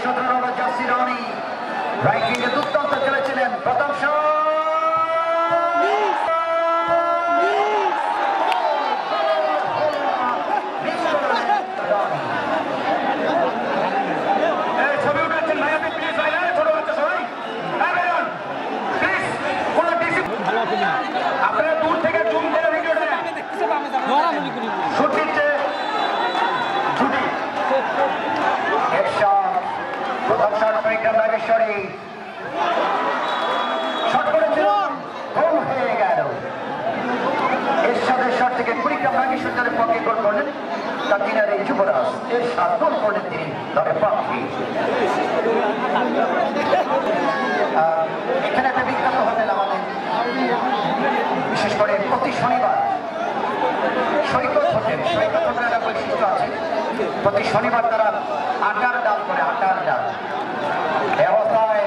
17 নম্বর jersey Roni রাইটিংয়ে দুর্দান্ত খেলেছিলেন। প্রথম আপনারা দূর থেকে জুম করে ভিডিও প্রথম শট পরিক্রম নাগেশ্বরী শট করেছিল, গোল হয়ে গেল। এরশাদের শট থেকে পরিক্রম নাগেশ্বর দলের পক্ষে গোল করলেন তার কিনারে যুবরাজ। এরশাদ গোল করলেন তিনি দলের পক্ষে। এখানে একটা বিখ্যাত হোটেল আমাদের, বিশেষ করে প্রতি শনিবার সৈকত হোটেল। সৈকত হোটেলের একটা বৈশিষ্ট্য আছে, প্রতি শনিবার তারা আটার ডাল করে, আটার ডাল। এই অবস্থায়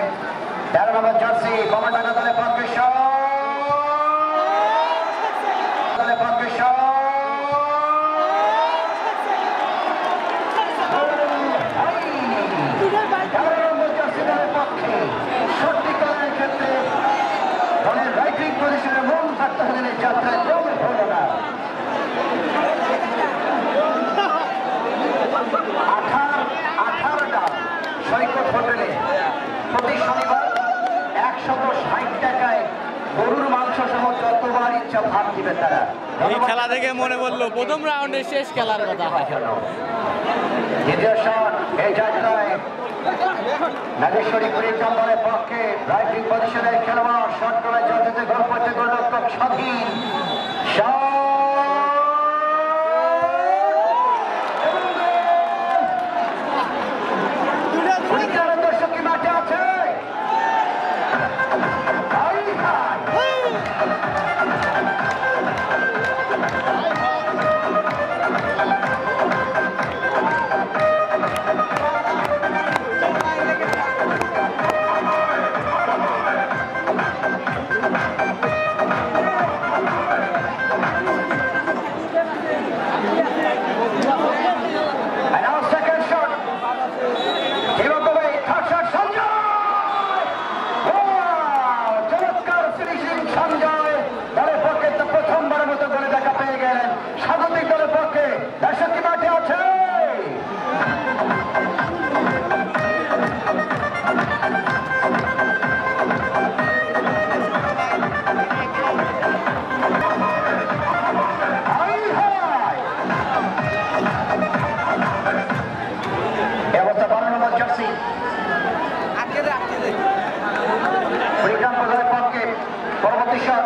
13 নম্বর জার্সি কমান্ডার দলের পক্ষে দলের পক্ষে সত্যিকারের ক্ষেত্রে দলের রাইটিং পজিশনে মন থাকতে হলে যাত্রায় গোল হলো না। 18 ডাল সৈকত হোটেলে প্রতি শনিবার 160 টাকায় গরুর মাংস সহ যতবার ইচ্ছা ভাত দিবে তারা। এই খেলা দেখে মনে বললো প্রথম রাউন্ডের শেষ খেলার কথা। দ্বিতীয় শট এই যাত্রায় নাগেশ্বরী পরিক্রম দলের পক্ষে রাইটিং পজিশনের খেলোয়াড় শট করে যাতে গোল করতে গোলরক্ষক স্বাধীন। দর্শক কি মাঠে আছে? পরবর্তী শট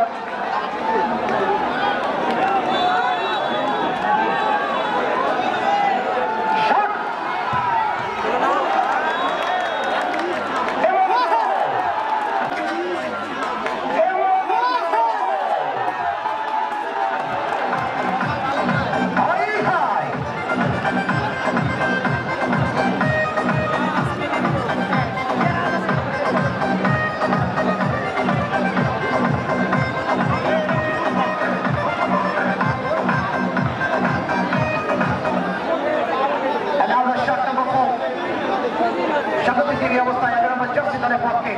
অবস্থায় 11 নম্বর জার্সি দলের পক্ষে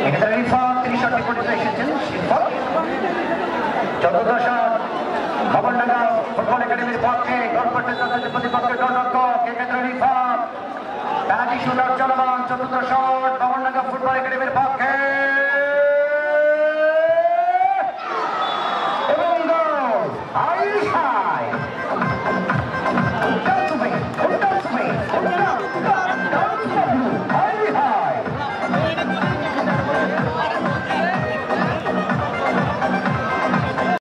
এক্ষেত্রে রিফাত তিনি শটটি করতে এসেছেন। চতুর্থ শট ভবনডাঙ্গা ফুটবল একাডেমির পক্ষে গোল করতে যাচ্ছে প্রতিপক্ষের গোলরক্ষক। এক্ষেত্রে রিফাত পেনাল্টি শুটার চলমান। চতুর্থ শট ভবনডাঙ্গা ফুটবল একাডেমির পক্ষে